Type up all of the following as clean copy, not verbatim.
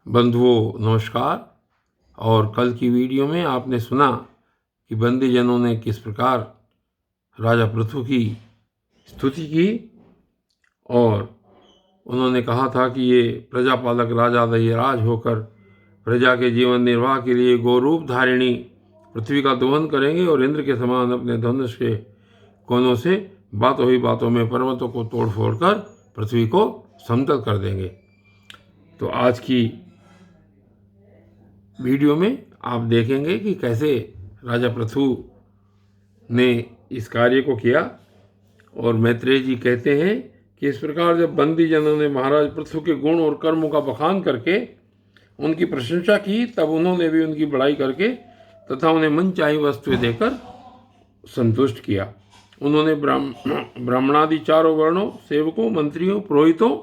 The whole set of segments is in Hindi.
बंधुओं नमस्कार। और कल की वीडियो में आपने सुना कि बंदीजनों ने किस प्रकार राजा पृथु की स्तुति की और उन्होंने कहा था कि ये प्रजापालक राजा दह्यराज होकर प्रजा के जीवन निर्वाह के लिए गोरूप धारिणी पृथ्वी का दोहन करेंगे और इंद्र के समान अपने धनुष के कोनों से बातों ही बातों में पर्वतों को तोड़ फोड़ कर पृथ्वी को समतल कर देंगे। तो आज की वीडियो में आप देखेंगे कि कैसे राजा पृथु ने इस कार्य को किया। और मैत्रेय जी कहते हैं कि इस प्रकार जब बंदीजनों ने महाराज पृथु के गुण और कर्मों का बखान करके उनकी प्रशंसा की, तब उन्होंने भी उनकी बड़ाई करके तथा उन्हें मनचाही वस्तुएं देकर संतुष्ट किया। उन्होंने ब्राह्मणादि चारों वर्णों, सेवकों, मंत्रियों, पुरोहितों,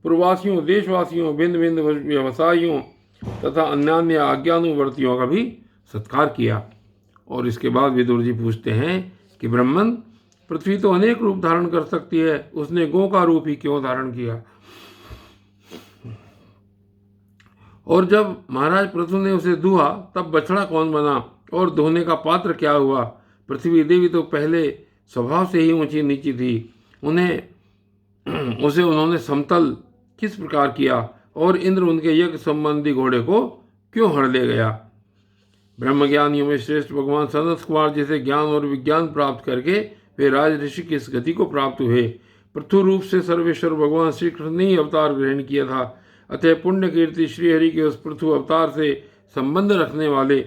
पूर्ववासियों, देशवासियों, भिन्न भिन्न व्यवसायियों तथा अन्य आज्ञानुवर्तियों का भी सत्कार किया। और इसके बाद विदुर जी पूछते हैं कि ब्राह्मण, पृथ्वी तो अनेक रूप धारण कर सकती है, उसने गौ का रूप ही क्यों धारण किया? और जब महाराज पृथु ने उसे दुहा तब बछड़ा कौन बना और दोहने का पात्र क्या हुआ? पृथ्वी देवी तो पहले स्वभाव से ही ऊंची नीची थी, उसे उन्होंने समतल किस प्रकार किया? और इंद्र उनके यज्ञ संबंधी घोड़े को क्यों हर ले गया? ब्रह्मज्ञानियों में श्रेष्ठ भगवान सनत कुमार जिसे ज्ञान और विज्ञान प्राप्त करके वे राज ऋषि की इस गति को प्राप्त हुए। पृथु रूप से सर्वेश्वर भगवान श्री कृष्ण ने ही अवतार ग्रहण किया था। अतः पुण्य कीर्ति श्रीहरि के उस पृथु अवतार से संबंध रखने वाले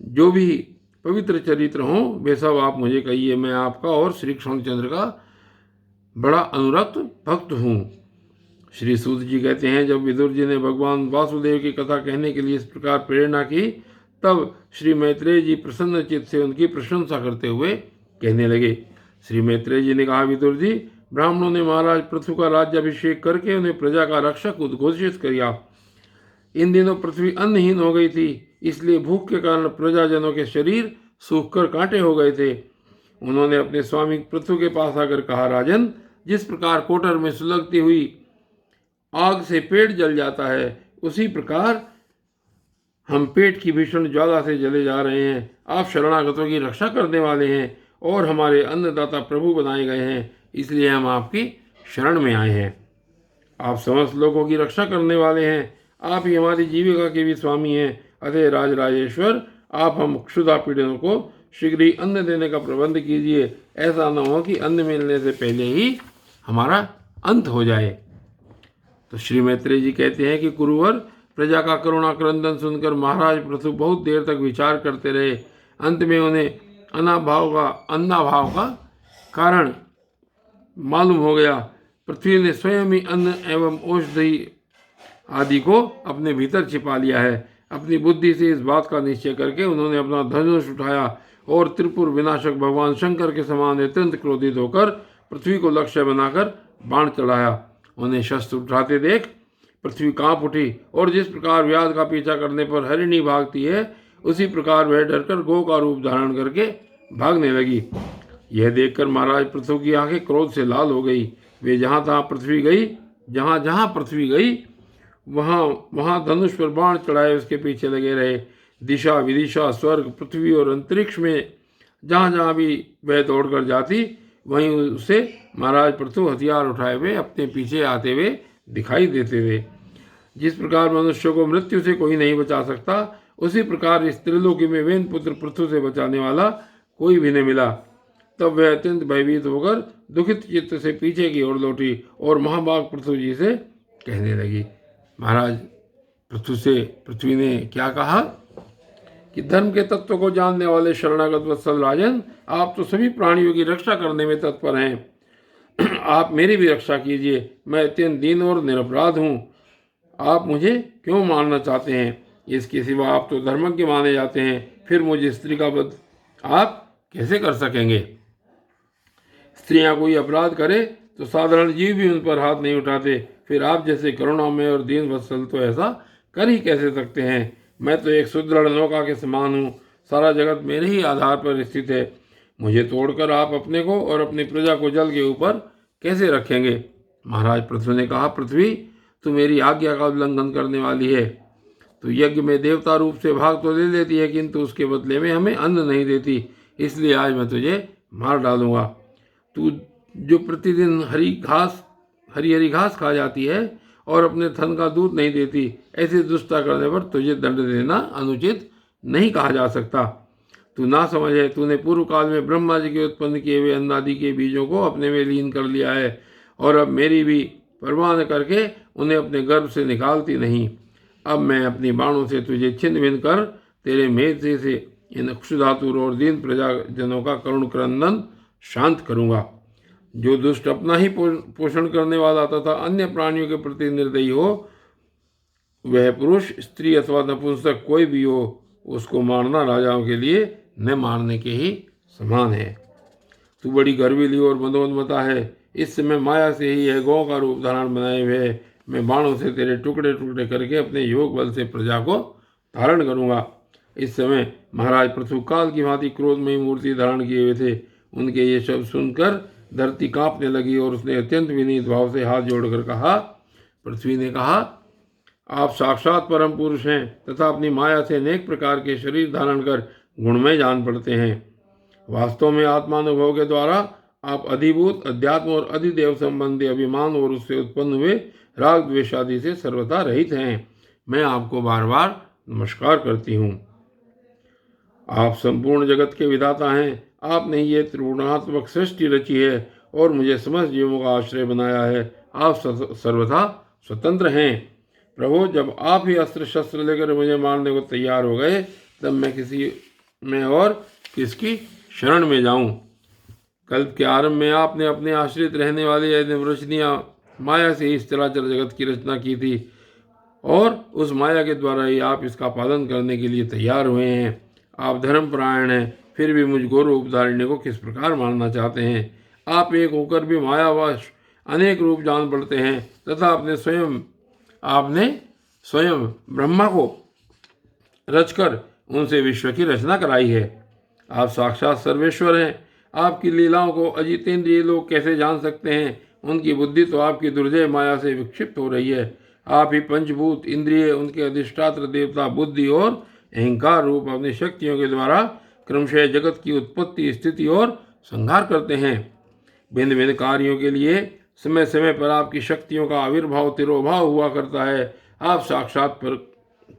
जो भी पवित्र चरित्र हों वे सब आप मुझे कहिए। मैं आपका और श्री कृष्णचंद्र का बड़ा अनुरक्त भक्त हूँ। श्री सूत जी कहते हैं, जब विदुर जी ने भगवान वासुदेव की कथा कहने के लिए इस प्रकार प्रेरणा की, तब श्री मैत्रेय जी प्रसन्न चित्त से उनकी प्रशंसा करते हुए कहने लगे। श्री मैत्रेय जी ने कहा, विदुर जी, ब्राह्मणों ने महाराज पृथु का राज्याभिषेक करके उन्हें प्रजा का रक्षक उद्घोषित किया। इन दिनों पृथ्वी अन्नहीन हो गई थी, इसलिए भूख के कारण प्रजाजनों के शरीर सूखकर कांटे हो गए थे। उन्होंने अपने स्वामी पृथु के पास आकर कहा, राजन, जिस प्रकार कोटर में सुलगती हुई आग से पेट जल जाता है, उसी प्रकार हम पेट की भीषण ज्वाला से जले जा रहे हैं। आप शरणागतों की रक्षा करने वाले हैं और हमारे अन्नदाता प्रभु बनाए गए हैं, इसलिए हम आपकी शरण में आए हैं। आप समस्त लोगों की रक्षा करने वाले हैं, आप ही हमारी जीविका के भी स्वामी हैं। अतः राजराजेश्वर, आप हम क्षुधा पीड़ितों को शीघ्र ही अन्न देने का प्रबंध कीजिए। ऐसा न हो कि अन्न मिलने से पहले ही हमारा अंत हो जाए। तो श्री मैत्रेय जी कहते हैं कि कुरुवर, प्रजा का करुणा क्रंदन सुनकर महाराज पृथु बहुत देर तक विचार करते रहे। अंत में उन्हें अन्नाभाव का कारण मालूम हो गया। पृथ्वी ने स्वयं ही अन्न एवं औषधि आदि को अपने भीतर छिपा लिया है। अपनी बुद्धि से इस बात का निश्चय करके उन्होंने अपना धनुष उठाया और त्रिपुर विनाशक भगवान शंकर के समान अत्यंत क्रोधित होकर पृथ्वी को लक्ष्य बनाकर बाण चढ़ाया। उन्हें शस्त्र उठाते देख पृथ्वी कांप उठी और जिस प्रकार व्याध का पीछा करने पर हरिणी भागती है, उसी प्रकार वह डरकर गौ का रूप धारण करके भागने लगी। यह देखकर महाराज पृथु की आंखें क्रोध से लाल हो गई। वे जहाँ जहाँ पृथ्वी गई वहाँ धनुष पर बाण चढ़ाए उसके पीछे लगे रहे। दिशा विदिशा, स्वर्ग, पृथ्वी और अंतरिक्ष में जहाँ जहाँ भी वह दौड़कर जाती, वहीं उसे महाराज पृथु हथियार उठाए हुए अपने पीछे आते हुए दिखाई देते थे। जिस प्रकार मनुष्य को मृत्यु से कोई नहीं बचा सकता, उसी प्रकार इस त्रिलोकी में वेन पुत्र पृथु से बचाने वाला कोई भी नहीं मिला। तब वह अत्यंत भयभीत होकर दुखित चित्त से पीछे की ओर लौटी और महाभाग पृथु जी से कहने लगी। महाराज पृथ्वी ने क्या कहा कि धर्म के तत्व को जानने वाले शरणागत वत्सल राजन, आप तो सभी प्राणियों की रक्षा करने में तत्पर हैं। आप मेरी भी रक्षा कीजिए। मैं अत्यंत दीन और निरपराध हूँ। आप मुझे क्यों मारना चाहते हैं? इसके सिवा आप तो धर्मज्ञ माने जाते हैं, फिर मुझे स्त्री का वध आप कैसे कर सकेंगे? स्त्रियां कोई अपराध करे तो साधारण जीव भी उन पर हाथ नहीं उठाते, फिर आप जैसे करुणामय और दीन वत्सल तो ऐसा कर ही कैसे सकते हैं? मैं तो एक सुदृढ़ नौका के समान हूँ, सारा जगत मेरे ही आधार पर स्थित है। मुझे तोड़कर आप अपने को और अपनी प्रजा को जल के ऊपर कैसे रखेंगे? महाराज पृथु ने कहा, पृथ्वी, तू मेरी आज्ञा का उल्लंघन करने वाली है। तू यज्ञ में देवता रूप से भाग तो ले लेती है, किंतु उसके बदले में हमें अन्न नहीं देती, इसलिए आज मैं तुझे मार डालूंगा। तू जो प्रतिदिन हरी हरी घास खा जाती है और अपने थन का दूध नहीं देती, ऐसी दुष्टता करने पर तुझे दंड देना अनुचित नहीं कहा जा सकता। तू ना समझ है, तूने पूर्व काल में ब्रह्मा जी के उत्पन्न किए हुए अन्नादि के बीजों को अपने में लीन कर लिया है, और अब मेरी भी परवाह न करके उन्हें अपने गर्भ से निकालती नहीं। अब मैं अपनी बाणों से तुझे छिन्न भिन्न कर तेरे मेधे से इन क्षुधातुर और दीन प्रजाजनों का करुण क्रंदन शांत करूँगा। जो दुष्ट अपना ही पोषण करने वाला तथा अन्य प्राणियों के प्रति निर्दयी हो, वह पुरुष, स्त्री अथवा नपुंसक कोई भी हो, उसको मारना राजाओं के लिए न मारने के ही समान है। तू बड़ी गर्वीली और मदोन्मता है, इस समय माया से ही यह गौ का रूप धारण बनाए हुए मैं बाणों से तेरे टुकड़े टुकड़े करके अपने योग बल से प्रजा को धारण करूंगा। इस समय महाराज पृथु काल की भांति क्रोधमयी मूर्ति धारण किए हुए थे। उनके ये शब्द सुनकर धरती कांपने लगी और उसने अत्यंत विनीत भाव से हाथ जोड़कर कहा। पृथ्वी ने कहा, आप साक्षात परम पुरुष हैं तथा अपनी माया से अनेक प्रकार के शरीर धारण कर गुणमय जान पड़ते हैं। वास्तव में आत्मानुभव के द्वारा आप अधिभूत, अध्यात्म और अधिदेव संबंधी अभिमान और उससे उत्पन्न हुए राग द्वेष आदि से सर्वथा रहित हैं। मैं आपको बार बार नमस्कार करती हूँ। आप संपूर्ण जगत के विधाता हैं। आपने ये त्रिगुणात्मक सृष्टि रची है और मुझे समस्त जीवों का आश्रय बनाया है। आप सर्वथा स्वतंत्र हैं। प्रभु, जब आप ही अस्त्र शस्त्र लेकर मुझे मारने को तैयार हो गए, तब मैं और किसकी शरण में जाऊं? कल्प के आरंभ में आपने अपने आश्रित रहने वाली वृष्णियाँ माया से इस चराचर जगत की रचना की थी, और उस माया के द्वारा ही आप इसका पालन करने के लिए तैयार हुए हैं। आप धर्मपरायण हैं, फिर भी मुझ गौरव उपधारिणी को किस प्रकार मारना चाहते हैं? आप एक होकर भी मायावश अनेक रूप जान पड़ते हैं तथा आपने स्वयं ब्रह्मा को रचकर उनसे विश्व की रचना कराई है। आप साक्षात सर्वेश्वर हैं। आपकी लीलाओं को अजितेंद्रिय लोग कैसे जान सकते हैं? उनकी बुद्धि तो आपकी दुर्जय माया से विक्षिप्त हो रही है। आप ही पंचभूत, इंद्रिय, उनके अधिष्ठात्र देवता, बुद्धि और अहंकार रूप अपनी शक्तियों के द्वारा क्रमशः जगत की उत्पत्ति, स्थिति और संहार करते हैं। भिन्न भिन्न कार्यों के लिए समय समय पर आपकी शक्तियों का आविर्भाव तिरोभाव हुआ करता है। आप साक्षात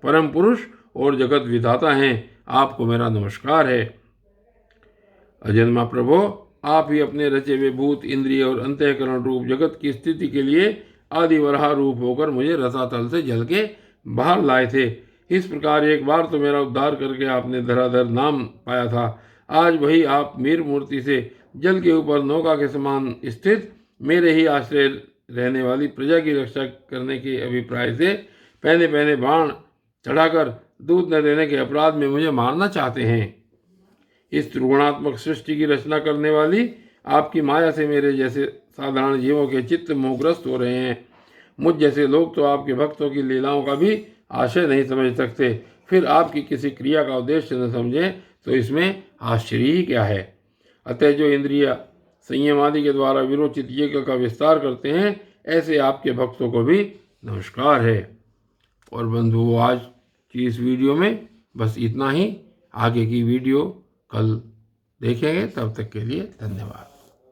परम पुरुष और जगत विधाता हैं। आपको मेरा नमस्कार है। अजन्मा प्रभो, आप ही अपने रचे हुए भूत, इंद्रिय और अंतःकरण रूप जगत की स्थिति के लिए आदि वराह रूप होकर मुझे रसातल से जल के बाहर लाए थे। इस प्रकार एक बार तो मेरा उद्धार करके आपने धराधर नाम पाया था। आज वही आप मीर मूर्ति से जल के ऊपर नौका के समान स्थित मेरे ही आश्रय रहने वाली प्रजा की रक्षा करने के अभिप्राय से पहले पहले बाण चढ़ाकर दूध न देने के अपराध में मुझे मारना चाहते हैं। इस त्रिगुणात्मक सृष्टि की रचना करने वाली आपकी माया से मेरे जैसे साधारण जीवों के चित्त मोहग्रस्त हो रहे हैं। मुझ जैसे लोग तो आपके भक्तों की लीलाओं का भी आशय नहीं समझ सकते, फिर आपकी किसी क्रिया का उद्देश्य न समझें तो इसमें आश्चर्य ही क्या है? अतः जो इंद्रिया संयम आदि के द्वारा विरोचित यज्ञ का विस्तार करते हैं, ऐसे आपके भक्तों को भी नमस्कार है। और बंधुओं, आज की इस वीडियो में बस इतना ही। आगे की वीडियो कल देखेंगे। तब तक के लिए धन्यवाद।